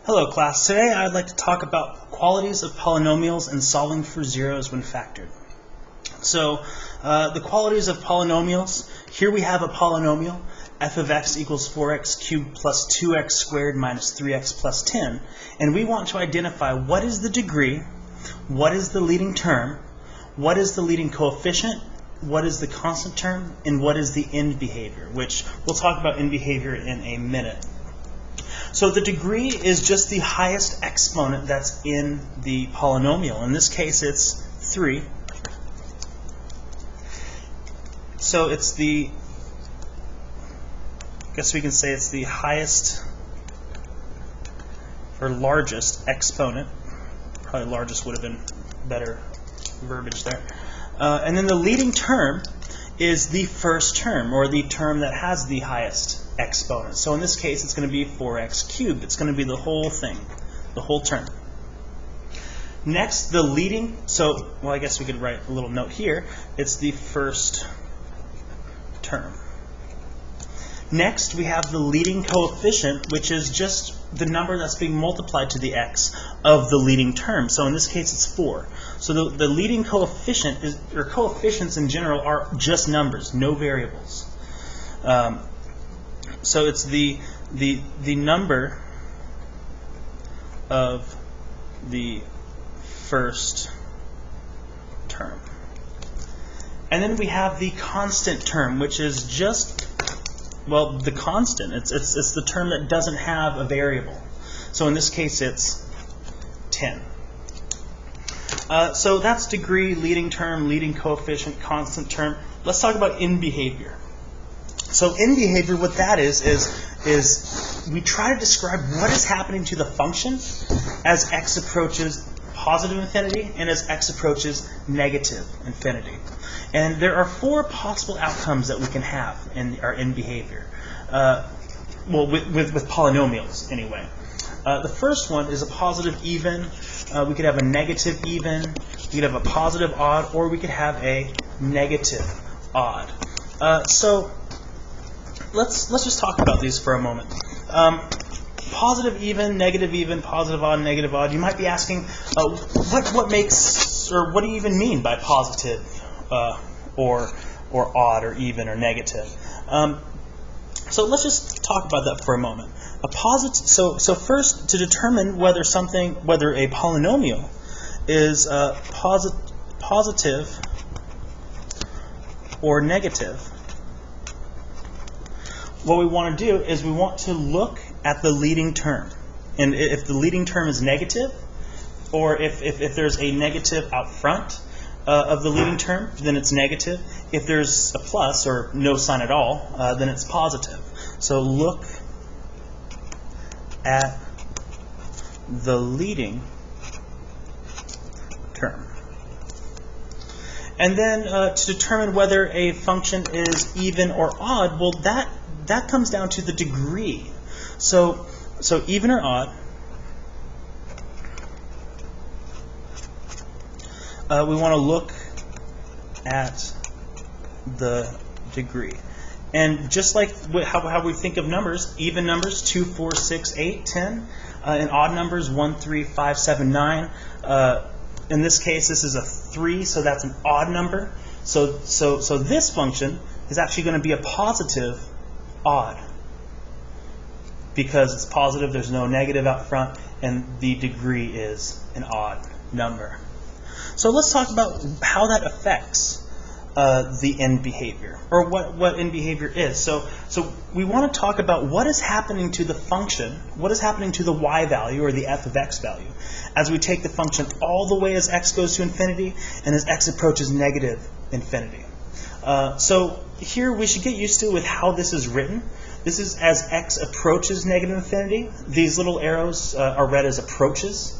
Hello class, today I'd like to talk about qualities of polynomials and solving for zeros when factored. So the qualities of polynomials, here we have a polynomial, f of x equals 4x cubed plus 2x squared minus 3x plus 10, and we want to identify what is the degree, what is the leading term, what is the leading coefficient, what is the constant term, and what is the end behavior, which we'll talk about end behavior in a minute. So the degree is just the highest exponent that's in the polynomial. In this case, it's 3. So it's the, I guess we can say it's the highest or largest exponent. Probably largest would have been better verbiage there. And then the leading term is the first term, or the term that has the highest exponent. So in this case, it's going to be 4x cubed. It's going to be the whole thing, the whole term. Next, the leading, well, I guess we could write a little note here. It's the first term. Next, we have the leading coefficient, which is just the number that's being multiplied to the x of the leading term. So in this case, it's 4. So the leading coefficient is, or coefficients in general, are just numbers, no variables. So it's the number of the first term. And then we have the constant term, which is just, well, the constant. It's the term that doesn't have a variable. So in this case, it's 10. So that's degree, leading term, leading coefficient, constant term. Let's talk about end behavior. So end behavior, what that is we try to describe what is happening to the function as x approaches positive infinity and as x approaches negative infinity. And there are 4 possible outcomes that we can have in our end behavior. Well, with polynomials, anyway. The first one is a positive even. We could have a negative even. We could have a positive odd, or we could have a negative odd. So let's just talk about these for a moment. Positive even, positive odd, negative odd. You might be asking, what makes, or what do you even mean by positive, or odd, or even, or negative? So let's just talk about that for a moment. A positive. So first, to determine whether a polynomial is positive or negative, what we want to do is we want to look at the leading term. And if the leading term is negative, or if there's a negative out front of the leading term, then it's negative. If there's a plus or no sign at all, then it's positive. So look at the leading term. And then to determine whether a function is even or odd, well, that comes down to the degree. So even or odd, we want to look at the degree. And just like how we think of numbers, even numbers, 2, 4, 6, 8, 10, and odd numbers, 1, 3, 5, 7, 9. In this case, this is a 3, so that's an odd number. So this function is actually going to be a positive odd, because it's positive, there's no negative out front, and the degree is an odd number. So let's talk about how that affects the end behavior, or what end behavior is. So we want to talk about what is happening to the function, what is happening to the y value, or the f of x value, as we take the function all the way as x goes to infinity and as x approaches negative infinity. So here we should get used to with how this is written. This is as x approaches negative infinity. These little arrows are read as approaches.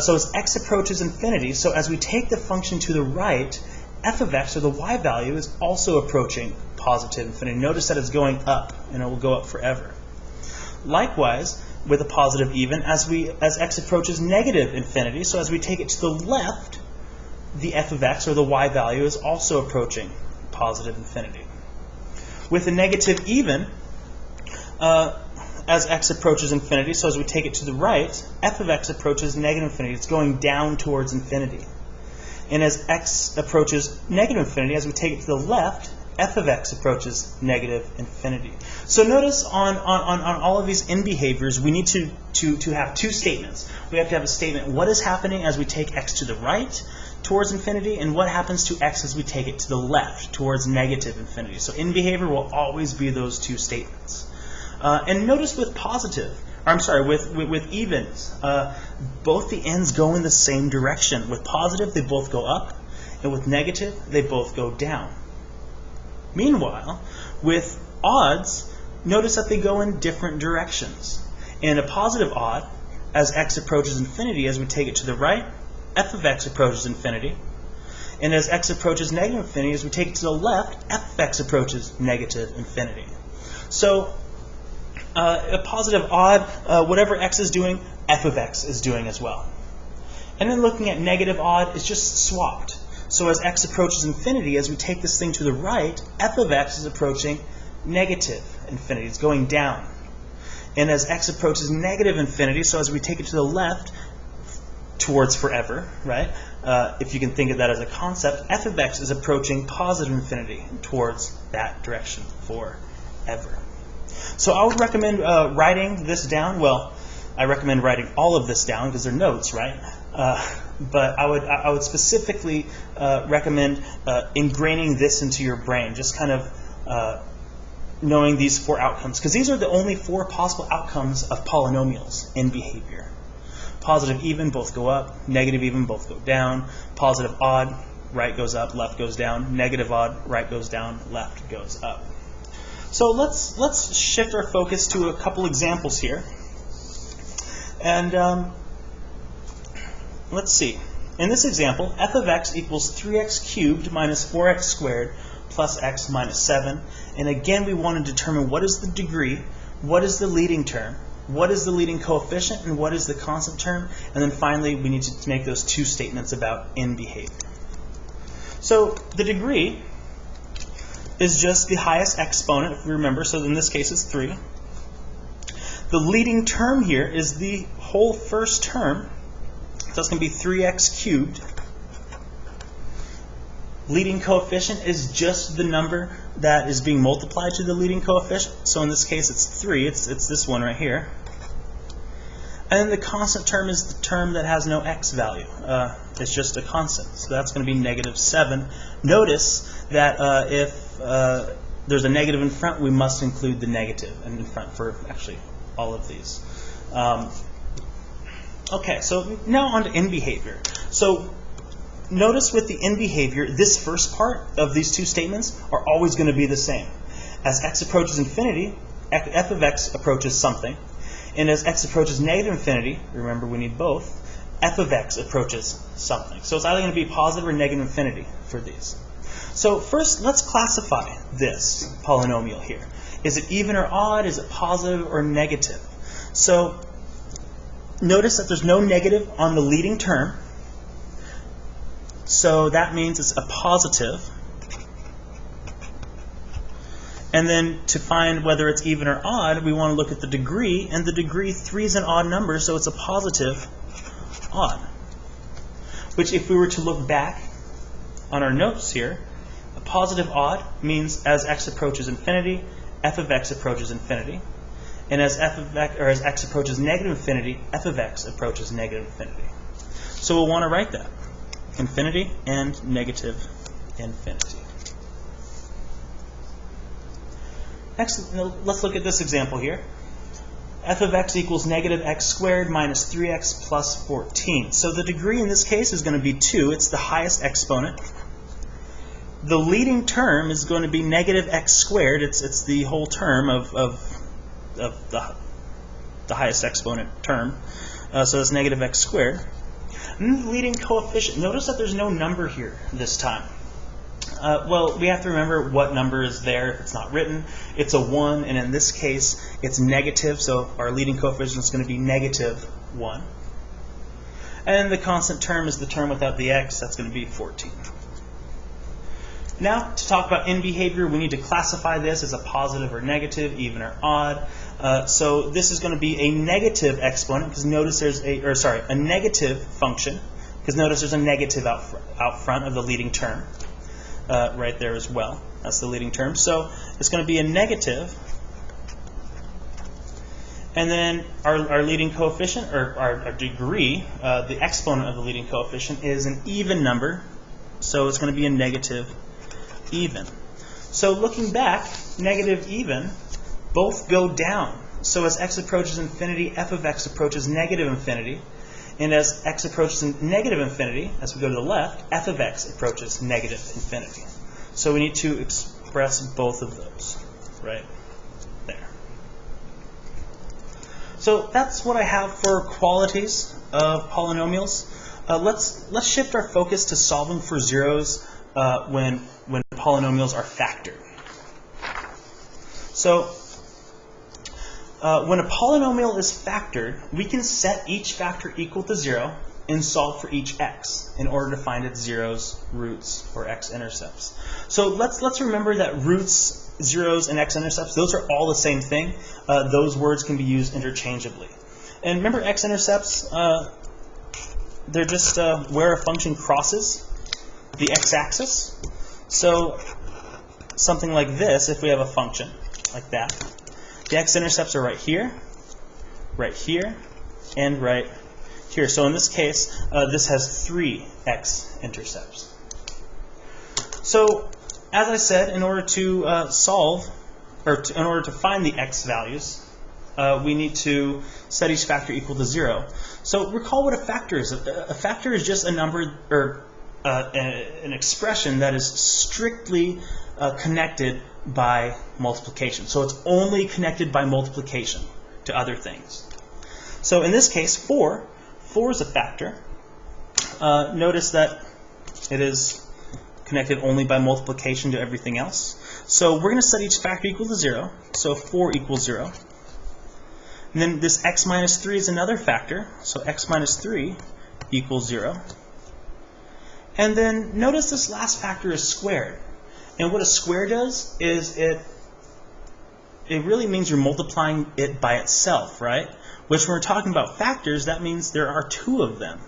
So as x approaches infinity, so as we take the function to the right, f of x, or the y value, is also approaching positive infinity. Notice that it's going up, and it will go up forever. Likewise, with a positive even, as x approaches negative infinity, so as we take it to the left, the f of x, or the y value, is also approaching positive infinity. With a negative even, as x approaches infinity. So as we take it to the right, f of x approaches negative infinity. It's going down towards infinity. And as x approaches negative infinity, as we take it to the left, f of x approaches negative infinity. So notice on all of these in behaviors, we need to have two statements. We have to have a statement, what is happening as we take x to the right towards infinity, and what happens to x as we take it to the left towards negative infinity. So in behavior will always be those two statements. And notice with with evens, both the ends go in the same direction. With positive, they both go up, and with negative, they both go down. Meanwhile, with odds, notice that they go in different directions. In a positive odd, as x approaches infinity, as we take it to the right, f of x approaches infinity. And as x approaches negative infinity, as we take it to the left, f of x approaches negative infinity. So a positive odd, whatever x is doing, f of x is doing as well. And then looking at negative odd, it's just swapped. So as x approaches infinity, as we take this thing to the right, f of x is approaching negative infinity. It's going down. And as x approaches negative infinity, so as we take it to the left, towards forever, right? If you can think of that as a concept, f of x is approaching positive infinity towards that direction forever. So I would recommend writing this down. Well, I recommend writing all of this down because they're notes, right? But I would specifically recommend ingraining this into your brain, just kind of knowing these four outcomes, because these are the only four possible outcomes of polynomials in behavior. Positive even, both go up. Negative even, both go down. Positive odd, right goes up, left goes down. Negative odd, right goes down, left goes up. So let's shift our focus to a couple examples here. And let's see. In this example, f of x equals 3x cubed minus 4x squared plus x minus 7. And again, we want to determine what is the degree, what is the leading term, what is the leading coefficient, and what is the constant term. And then finally, we need to make those two statements about in behavior. So the degree is just the highest exponent, if we remember. So in this case, it's 3. The leading term here is the whole first term. So that's going to be 3x cubed. Leading coefficient is just the number that is being multiplied to the leading coefficient. So in this case, it's 3. It's this one right here. And then the constant term is the term that has no x value. It's just a constant. So that's going to be negative 7. Notice that if there's a negative in front, we must include the negative in front for actually all of these. Okay, so now on to in behavior. So notice with the in behavior, this first part of these two statements are always going to be the same. As x approaches infinity, f of x approaches something. And as x approaches negative infinity, remember we need both, f of x approaches something. So it's either going to be positive or negative infinity for these. So first, let's classify this polynomial here. Is it even or odd? Is it positive or negative? So notice that there's no negative on the leading term. So that means it's a positive. And then to find whether it's even or odd, we want to look at the degree. And the degree, 3 is an odd number, so it's a positive odd. Which if we were to look back on our notes here, a positive odd means as x approaches infinity, f of x approaches infinity. And as x approaches negative infinity, f of x approaches negative infinity. So we'll want to write that. Infinity and negative infinity. Next, let's look at this example here. F of x equals negative x squared minus 3x plus 14. So the degree in this case is going to be 2. It's the highest exponent. The leading term is going to be negative x squared. It's the whole term of the highest exponent term. So it's negative x squared. And then the leading coefficient. Notice that there's no number here this time. Well, we have to remember what number is there if it's not written. It's a 1, and in this case, it's negative, so our leading coefficient is going to be negative 1. And the constant term is the term without the x. That's going to be 14. Now, to talk about in behavior, we need to classify this as a positive or negative, even or odd. So this is going to be a negative exponent, because notice there's a negative function, because notice there's a negative out front of the leading term right there as well. That's the leading term. So it's going to be a negative. And then our leading coefficient, or our degree, the exponent of the leading coefficient, is an even number. So it's going to be a negative even. So looking back, negative even, both go down. So as x approaches infinity, f of x approaches negative infinity. And as x approaches negative infinity, as we go to the left, f of x approaches negative infinity. So we need to express both of those right there. So that's what I have for qualities of polynomials. Let's shift our focus to solving for zeros when polynomials are factored. So when a polynomial is factored, we can set each factor equal to 0 and solve for each x in order to find its zeros, roots, or x-intercepts. So let's remember that roots, zeros, and x-intercepts, those are all the same thing. Those words can be used interchangeably. And remember x-intercepts, they're just where a function crosses the x-axis. So something like this, if we have a function like that, the x-intercepts are right here, and right here. So in this case, this has 3 x-intercepts. So as I said, in order to solve, or in order to find the x values, we need to set each factor equal to 0. So recall what a factor is. A factor is just a number, or an expression that is strictly connected by multiplication. So it's only connected by multiplication to other things. So in this case, 4 is a factor. Notice that it is connected only by multiplication to everything else. So we're going to set each factor equal to 0. So 4 equals 0. And then this x minus 3 is another factor. So x minus 3 equals 0. And then notice this last factor is squared. And what a square does is it really means you're multiplying it by itself, right? Which when we're talking about factors, that means there are 2 of them.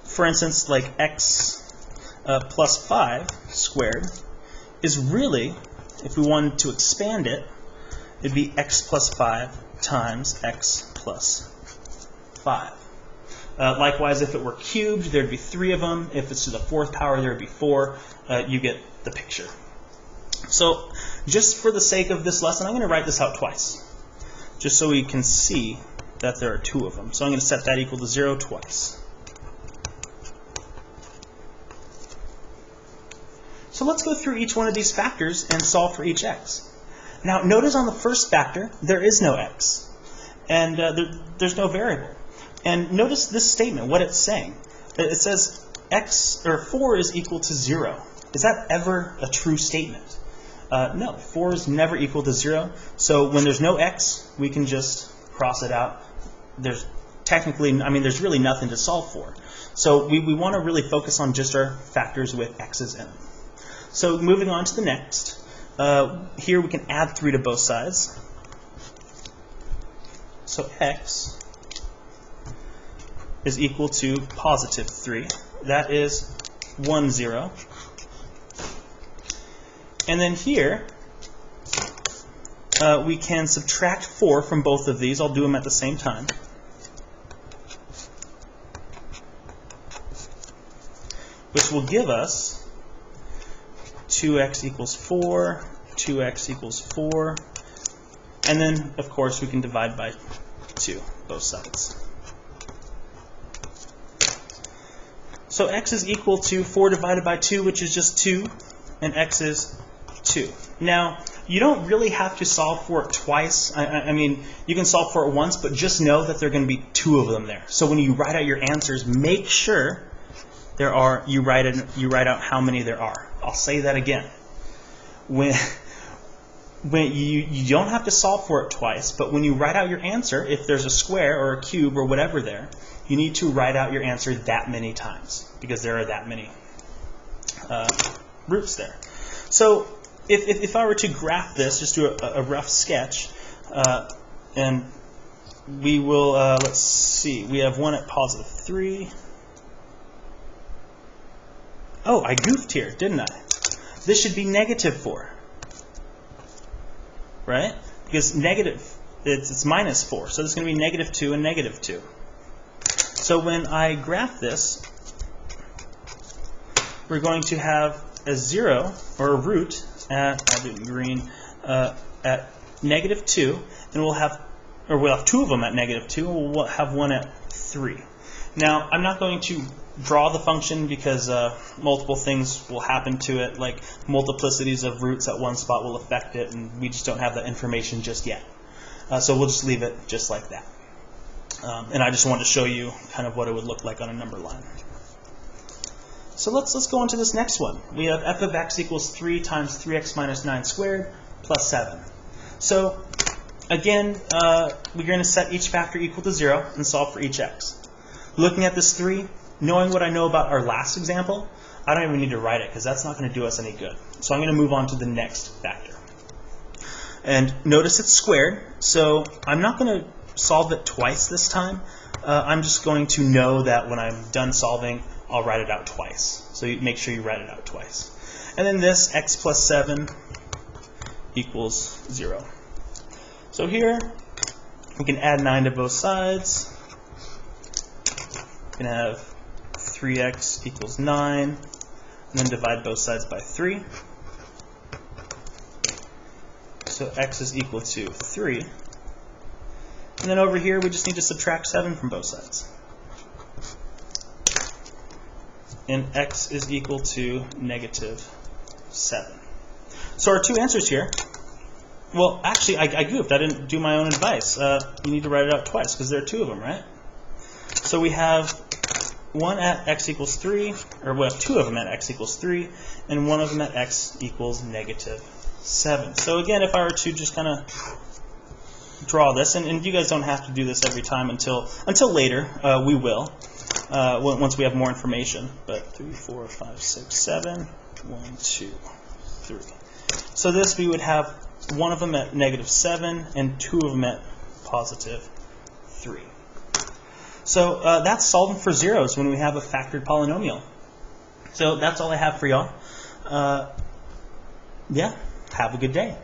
For instance, like x plus 5 squared is really, if we wanted to expand it, it'd be x plus 5 times x plus 5. Likewise, if it were cubed, there'd be 3 of them. If it's to the 4th power, there'd be 4. You get the picture. So just for the sake of this lesson, I'm going to write this out twice, just so we can see that there are 2 of them. So I'm going to set that equal to 0 twice. So let's go through each one of these factors and solve for each x. Now notice on the first factor, there is no x, and there's no variable. And notice this statement, what it's saying. It says x, or 4 is equal to 0. Is that ever a true statement? No, 4 is never equal to 0. So when there's no x, we can just cross it out. There's technically, there's really nothing to solve for. So we want to really focus on just our factors with x's in them. So moving on to the next. Here we can add 3 to both sides. So x is equal to positive 3. That is 1, 0. And then here, we can subtract 4 from both of these. I'll do them at the same time. Which will give us 2x equals 4, 2x equals 4. And then, of course, we can divide by 2, both sides. So x is equal to 4 divided by 2, which is just 2, and x is 2. Now, you don't really have to solve for it twice. I mean, you can solve for it once, but just know that there are going to be 2 of them there. So when you write out your answers, make sure you write out how many there are. I'll say that again. When you don't have to solve for it twice, but when you write out your answer, if there's a square or a cube or whatever there, you need to write out your answer that many times, because there are that many roots there. So if I were to graph this, just do a rough sketch, and we will, let's see, we have 1 at positive 3. Oh, I goofed here, didn't I? This should be negative 4, right? Because negative, it's minus 4, so this is going to be negative 2 and negative 2. So when I graph this, we're going to have a 0, or a root, I'll do it in green, at negative 2, and we'll have 2 of them at negative 2, and we'll have 1 at 3. Now, I'm not going to draw the function because multiple things will happen to it, like multiplicities of roots at one spot will affect it, and we just don't have that information just yet. So we'll just leave it just like that. And I just wanted to show you kind of what it would look like on a number line. So let's go on to this next one. We have f of x equals 3 times 3x minus 9 squared plus 7. So again, we're going to set each factor equal to 0 and solve for each x. Looking at this 3, knowing what I know about our last example, I don't even need to write it because that's not going to do us any good. So I'm going to move on to the next factor. And notice it's squared, so I'm not going to solve it twice this time. I'm just going to know that when I'm done solving, I'll write it out twice. So you make sure you write it out twice. And then this x plus 7 equals 0. So here, we can add 9 to both sides. We can have 3x equals 9, and then divide both sides by 3. So x is equal to 3. And then over here, we just need to subtract 7 from both sides. And x is equal to negative 7. So our two answers here, well, actually, I goofed. I didn't do my own advice. You need to write it out twice because there are 2 of them, right? So we have 1 at x equals 3, or we have 2 of them at x equals 3, and 1 of them at x equals negative 7. So again, if I were to just kind of draw this, and you guys don't have to do this every time until later, we will, once we have more information. But 3, 4, 5, 6, 7, 1, 2, 3. So this we would have 1 of them at negative 7 and 2 of them at positive 3. So that's solving for zeros when we have a factored polynomial. So that's all I have for y'all. Yeah, have a good day.